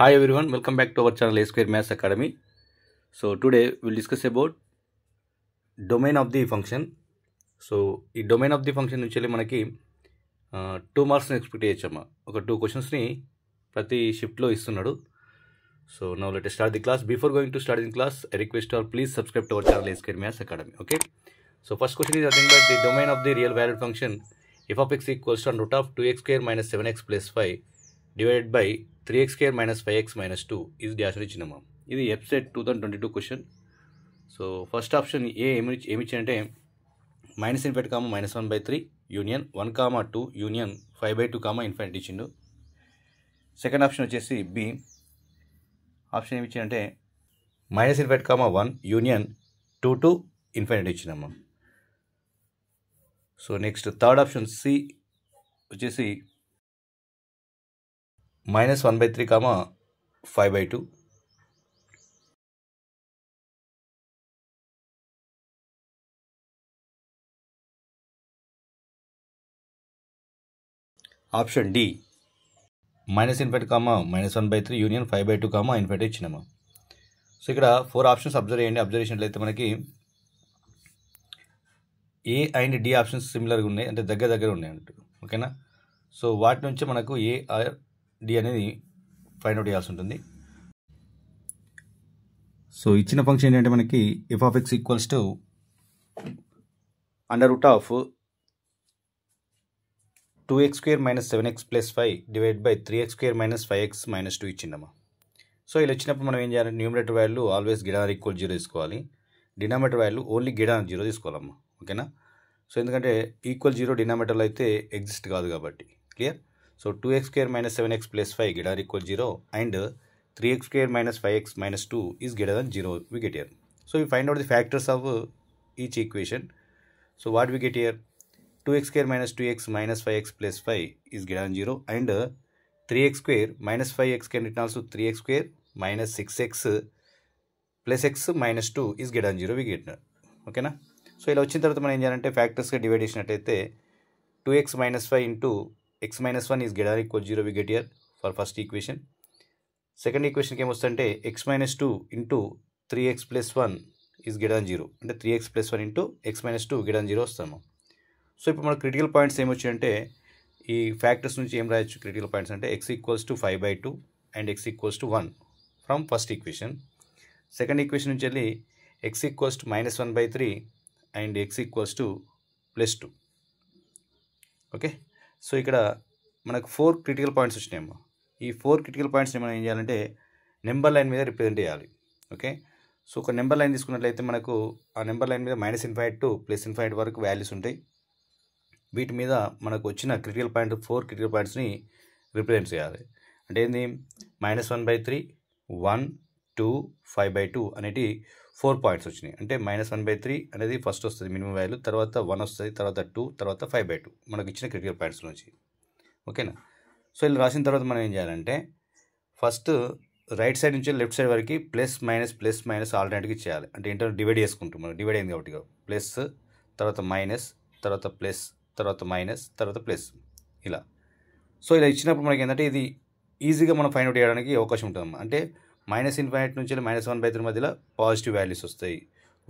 Hi everyone, welcome back to our channel A Square Maths Academy. So today we'll discuss about domain of the function. So ఈ domain of the function నుంచి మనకి 2 మార్క్స్ని expect చేయొచ్చమ్మా. ఒక 2 క్వశ్చన్స్ని ప్రతి షిఫ్ట్లో ఇస్తున్నాడు. So now let us start the class. Before going to start the class, I request all please subscribe to our channel A Square Maths Academy. Okay. So first question is nothing but the domain of the real valued function f of x equals to root of 2x square minus 7x plus 5 divided by 3x square minus 5x minus 2 is dash ఇచ్చినమ్మా. ఇది ఎఫ్సెట్ 2022 question. So first option A ఏమిచ్చిందంటే minus infinity comma -1/3 union 1, 2 union 5/2 comma infinity ఇచ్చిండు. Second option వచ్చేసి B option ఏమి ఇచ్చిందంటే -minus infinity comma 1 union 2 to infinity ఇచ్చినమ్మా. So next third option C వచ్చేసి -1/3 comma 5/2. Option D -minus infinity comma -1/3 union 5/2 comma infinity ఇచ్చినామా. So ఇక్కడ 4 options observe చేయండి. Observe చేసినట్లయితే మనకి ఏ అండ్ డి ఆప్షన్స్ సిమిలర్గా ఉన్నాయి, అంటే దగ్గర ఉన్నాయి అన్నట్టు. ఓకేనా. సో వాటి నుంచి మనకు ఏ ఆర్ డి అనేది ఫైండ్ అవుట్ చేయాల్సి ఉంటుంది. సో ఇచ్చిన ఫంక్షన్ ఏంటంటే మనకి F of X equals to under root of 2x square minus 7x plus 5 divided by 3x square minus 5x minus 2 ఇచ్చిందమ్మా. సో ఇలా వచ్చినప్పుడు మనం ఏం చేయాలి, న్యూమరేటర్ వాల్యూ ఆల్వేస్ గిడార్ ఈక్వల్ 0 తీసుకోవాలి, డినామినేటర్ వాల్యూ ఓన్లీ గిడార్ 0 తీసుకోవాలమ్మా. ఓకేనా. సో ఎందుకంటే ఈక్వల్ 0 డినామినేటర్లో అయితే ఎగ్జిస్ట్ కాదు కాబట్టి. Clear. So 2x square minus 7x plus 5 గిడార్ equal 0 and 3x square minus 5x minus 2 is greater than 0 we get here. So we find out the factors of each equation. So what we get here, 2x square minus 2x minus 5x plus 5 is greater than 0 and 3x square minus 5x can written also 3x square minus 6x plus x minus 2 is greater than 0 we get. ఓకేనా. So ఇలా వచ్చిన తర్వాత మనం ఏం చేయాలంటే ఫ్యాక్టర్స్గా divide చేసినట్టయితే 2x minus 5 into x minus 1 is greater than equal 0 we get here for first equation. Second ఈక్వేషన్కి ఏమొస్తుందంటే x minus 2 into 3x plus 1 is greater than 0, అంటే 3x plus 1 into x minus 2 greater than 0 వస్తాము. So ఇప్పుడు మన critical points ఏమొచ్చాయంటే ఈ factors నుంచి ఏం రాయొచ్చు క్రిటికల్ పాయింట్స్ అంటే x equals to 5/2 and x equals to 1 from first equation. Second equation నుంచి వెళ్ళి x equals to -1/3 and x equals to +2. Okay. So ఇక్కడ మనకు 4 క్రిటికల్ పాయింట్స్ వచ్చినాయమ్మా. ఈ 4 క్రిటికల్ పాయింట్స్ని మనం ఏం చేయాలంటే నెంబర్ లైన్ మీద రిప్రజెంట్ చేయాలి. ఓకే. సో ఒక నెంబర్ లైన్ తీసుకున్నట్లయితే మనకు ఆ నెంబర్ లైన్ మీద -ఇన్ఫినిటీ టు +ఇన్ఫినిటీ వరకు వాల్యూస్ ఉంటాయి. వీటి మీద మనకు వచ్చిన క్రిటికల్ పాయింట్ 4 క్రిటికల్ పాయింట్స్ని రిప్రజెంట్ చేయాలి. అంటే ఏంది, -1/3 1 2 5/2 అనేటి 4 పాయింట్స్ వచ్చినాయి. అంటే -1/3 అనేది ఫస్ట్ వస్తుంది మినిమం వాల్యూ, తర్వాత 1 వస్తుంది, తర్వాత 2, తర్వాత 5/2 మనకు ఇచ్చిన క్రిటికల్ పాయింట్స్ నుంచి. ఓకేనా. సో ఇలా రాసిన తర్వాత మనం ఏం చేయాలంటే ఫస్ట్ రైట్ సైడ్ నుంచి లెఫ్ట్ సైడ్ వరకు ప్లస్ మైనస్ ఆల్టర్నేట్గా చేయాలి. అంటే ఏంటంటే డివైడ్ చేసుకుంటాం మనం, డివైడ్ అయింది కాబట్టి ప్లస్, తర్వాత మైనస్, తర్వాత ప్లస్, తర్వాత మైనస్, తర్వాత ప్లస్ ఇలా. సో ఇలా ఇచ్చినప్పుడు మనకి ఏంటంటే ఇది ఈజీగా మనం ఫైండ్ అవుట్ చేయడానికి అవకాశం ఉంటుంది. అంటే -ఇన్ఫినిటీ నుంచి -1/3 మధ్యలో పాజిటివ్ వాల్యూస్ వస్తాయి,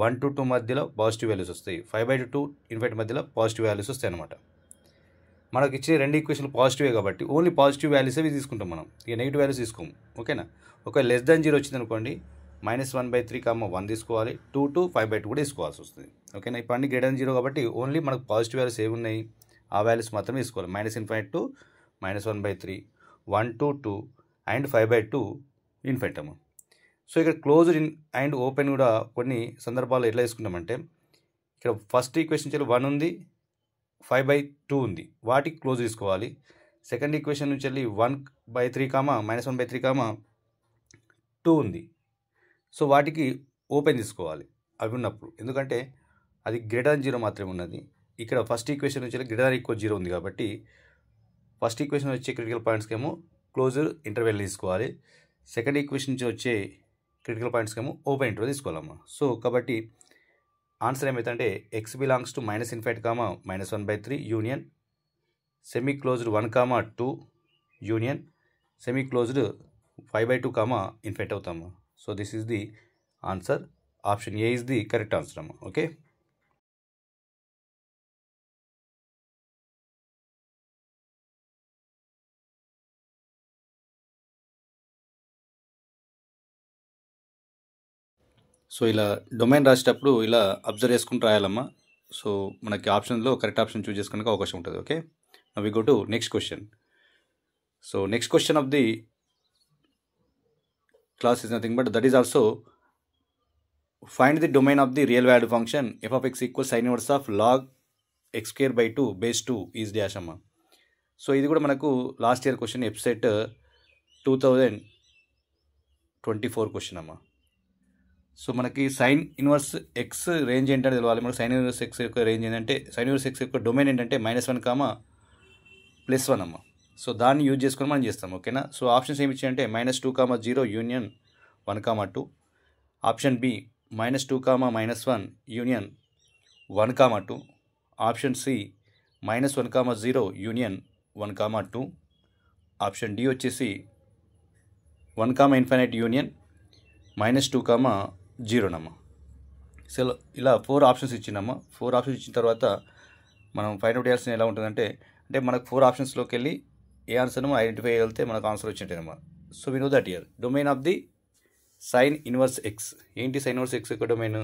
1 to 2 మధ్యలో పాజిటివ్ వాల్యూస్ వస్తాయి, 5/2 ఇన్ఫినిటీ మధ్యలో పాజిటివ్ వాల్యూస్ వస్తాయి అనమాట. మనకి ఇచ్చే రెండు ఈక్వేషన్లు పాజిటివే కాబట్టి ఓన్లీ పాజిటివ్ వాల్యూస్ అవి తీసుకుంటాం మనం, ఇక నెగిటివ్ వాల్యూస్ తీసుకోము. ఓకేనా. ఒకవేళ లెస్ దాన్ 0 వచ్చింది అనుకోండి -1/3 1 తీసుకోవాలి, 2 to 5/2 కూడా తీసుకోవాల్సి వస్తుంది. ఓకేనా. ఇప్పుడు అన్ని గ్రేటర్ దాన్ 0 కాబట్టి ఓన్లీ మనకు పాజిటివ్ వాల్యూస్ ఏమి ఉన్నాయి ఆ వాల్యూస్ మాత్రమే తీసుకోవాలి. -Infinity to -1/3 1 to 2 and 5/2 infinity అమ్మ. సో ఇక్కడ క్లోజ్డ్ ఇన్ అండ్ ఓపెన్ కూడా కొన్ని సందర్భాల్లో ఎట్లా తీసుకుంటామంటే ఇక్కడ ఫస్ట్ ఈక్వేషన్ నుంచి 1 ఉంది, 5/2 ఉంది, వాటికి క్లోజ్ తీసుకోవాలి. సెకండ్ ఈక్వేషన్ నుంచి వెళ్ళి 1/3 -1/3 2 ఉంది, సో వాటికి ఓపెన్ తీసుకోవాలి అవి ఉన్నప్పుడు, ఎందుకంటే అది గ్రేటర్ దాన్ 0 మాత్రమే ఉన్నది. ఇక్కడ ఫస్ట్ ఈక్వేషన్ నుంచి గ్రేటర్ దాన్ ఈక్వల్ 0 ఉంది కాబట్టి ఫస్ట్ ఈక్వేషన్ వచ్చే క్రిటికల్ పాయింట్స్కి ఏమో క్లోజ్డ్ ఇంటర్వెల్ తీసుకోవాలి, సెకండ్ ఈక్వేషన్ నుంచి వచ్చే క్రిటికల్ పాయింట్స్కి ఏమో ఓపెన్ ఇంటర్వెల్ తీసుకోవాలమ్మా. సో కాబట్టి ఆన్సర్ ఏమవుతుందంటే x belongs to -minus infinity -1/3 union semi closed 1, 2 union semi closed 5/2 comma infinity అవుతాము. So this is the answer. Option A is the correct answer అమ్మ. ఓకే. సో ఇలా డొమైన్ రాసేటప్పుడు ఇలా అబ్జర్వ్ చేసుకుంటూ రాయాలమ్మా. So మనకి ఆప్షన్లో కరెక్ట్ ఆప్షన్ చూస్ చేసుకోవడానికి అవకాశం ఉంటుంది. Okay. Now we go to next question. So next question of the class is nothing but that is also find the domain of the real valued function f of x equals sin inverse of log x square by 2 base 2 is dash amma. So ఇది కూడా మనకు last year question EAPCET 2024 question అమ్మ. So మనకి sign inverse X range ఏంటంటే తెలవాలి. మనకు sign inverse x యొక్క range ఏంటంటే సైన్ ఇన్వర్స్ ఎక్స్ యొక్క డొమైన్ ఏంటంటే -1 కామా +1 అమ్మ. సో దాన్ని యూజ్ చేసుకొని మనం చేస్తాం. ఓకేనా. సో ఆప్షన్స్ ఏమి ఇచ్చాయంటే -2,0 union 1,2. Option B -2,-1 union 1,2. Option C -1,0 union 1,2. Option D వచ్చేసి 1,∞ యూనియన్ -2,0 నమ్మ. సో ఇలా 4 ఆప్షన్స్ ఇచ్చినమ్మా. 4 ఆప్షన్స్ ఇచ్చిన తర్వాత మనం ఫైండ్ అవుట్ చేయాల్సిన ఎలా ఉంటుందంటే మనకు 4 ఆప్షన్స్లోకి వెళ్ళి ఏ ఆన్సర్ను ఐడెంటిఫై చేయగలిగితే మనకు ఆన్సర్ వచ్చినట్టేనమ్మా. So we know that here domain of the sine inverse x ఏంటి? సైన్ ఇన్వర్స్ ఎక్స్ యొక్క డొమైన్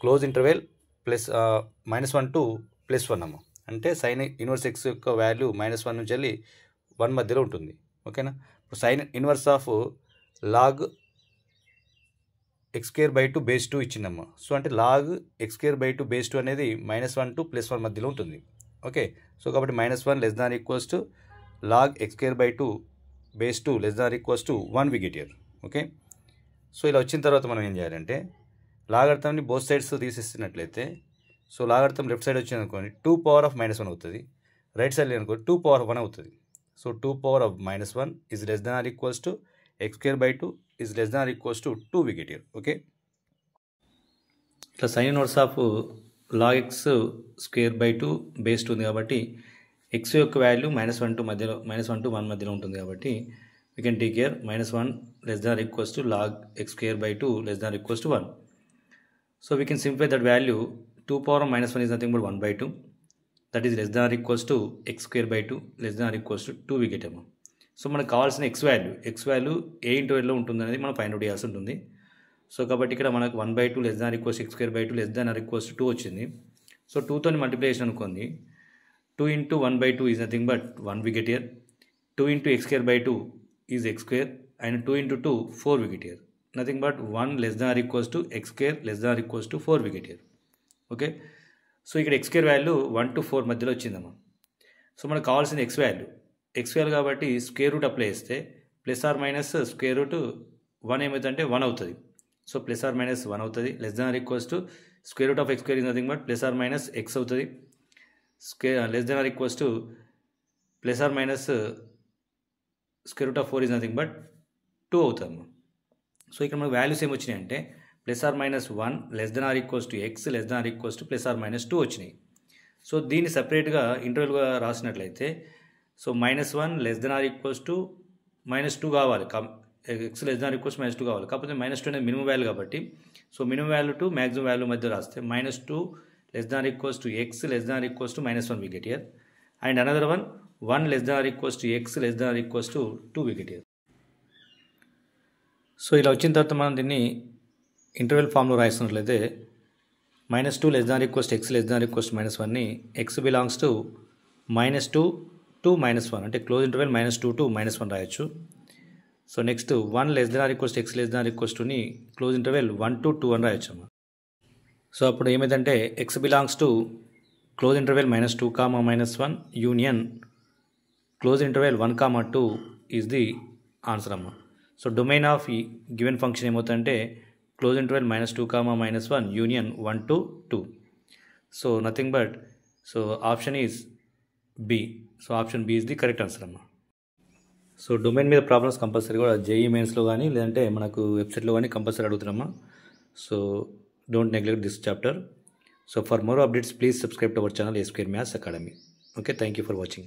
క్లోజ్ ఇంటర్వెల్ -1 to +1 అమ్మ. అంటే సైన్ ఇన్వర్స్ ఎక్స్ యొక్క వాల్యూ -1 నుంచి వెళ్ళి 1 మధ్యలో ఉంటుంది. ఓకేనా. ఇప్పుడు sine inverse of log x²/2 base 2 ఇచ్చిందమ్మా. సో అంటే లాగ్ x²/2 బేస్ 2 అనేది -1 to +1 మధ్యలో ఉంటుంది. ఓకే. సో కాబట్టి -1 <= log x²/2 base 2 <= 1 we get here. Okay. So ఇలా వచ్చిన తర్వాత మనం ఏం చేయాలంటే లాగర్థంని బోత్ సైడ్స్ తీసేసినట్లయితే సో లాగర్థం లెఫ్ట్ సైడ్ వచ్చింది అనుకోండి 2⁻1 అవుతుంది. రైట్ సైడ్ అనుకోండి 2⁻1 అవుతుంది. So 2⁻1 is less than or equals to x²/2 is less than or equals to 2 we get here. Okay. ఇట్లా sine inverse of log x²/2 base 2 ఉంది కాబట్టి x యొక్క value -1 to 1 మధ్యలో ఉంటుంది కాబట్టి we can take here -1 less than or equals to log x²/2 less than or equals to 1. So we can simplify that value. 2⁻1 is nothing but 1/2. That is less than or equals to x²/2 less than or equals to 2 we get. So మనకు కావాల్సిన x value ఏ ఇంటర్వెల్లో ఉంటుంది అనేది మనం find out చేయాల్సి ఉంటుంది. So కాబట్టి ఇక్కడ మనకు 1/2 less than or equals to x²/2 less than or equals to 2 వచ్చింది. సో 2తో మల్టిప్లై చేసిన అనుకోండి 2 into 1/2 is nothing but 1 we get here. 2 into x²/2 is x² and 2 into 2 4 we get here. Nothing but 1 less than or equals to x² less than or equals to 4 we get here. Okay. So ఇక్కడ x² value 1 to 4 మధ్యలో వచ్చిందమ్మా. So మనకు కావాల్సిన x value కాబట్టి square root apply చేస్తే +or- ఏమవుతుందంటే 1 అవుతుంది. So +or-1 అవుతుంది. Less than or equals to square root of x² is nothing but +or-x అవుతుంది. Less than or equals to +or- √ 4 is nothing but 2 అవుతుంది. So ఇక్కడ మనకు values ఏమి వచ్చినాయి అంటే +or-1 less than or equals to x less than or equals to +or-2 వచ్చినాయి. So దీన్ని సపరేట్గా ఇంటర్వెల్గా రాసినట్లయితే so -1 less than or equals to -2 కావాలి. x less than or equals to -2 కావాలి. కాకపోతే -2 అనేది మినిమం వాల్యూ కాబట్టి so minimum value to maximum value మధ్య రాస్తే -2 less than or equals to x less than or equals to -1 we get here. And another one 1 less than or equals to x less than or equals to 2 we get here. So ఇలా వచ్చిన తర్వాత మనం దీన్ని interval ఫామ్లో రాస్తున్నట్లయితే -2 less than or equals to x less than or equals to -1ని x belongs to -2 to -1 అంటే close interval -2 to -1 రాయొచ్చు. So next 1 less than or equals to x less than or equals toని close interval 1 to 2 అని రాయొచ్చు అమ్మా. So అప్పుడు ఏమైందంటే x belongs to close interval -2, -1 union close interval 1, 2 is the answer అమ్మ. So domain of ఈ given function ఏమవుతుందంటే close interval -2, -1 union 1 to 2. So nothing but so option is B. So option B is the correct answer అమ్మ. So domain మీద problems compulsory కూడా JEE మెయిన్స్లో కానీ లేదంటే మనకు వెబ్సైట్లో కానీ కంపల్సరీ అడుగుతున్నామా. So don't neglect this chapter. So for more updates, please subscribe to our channel A Square Maths Academy. Okay, thank you for watching.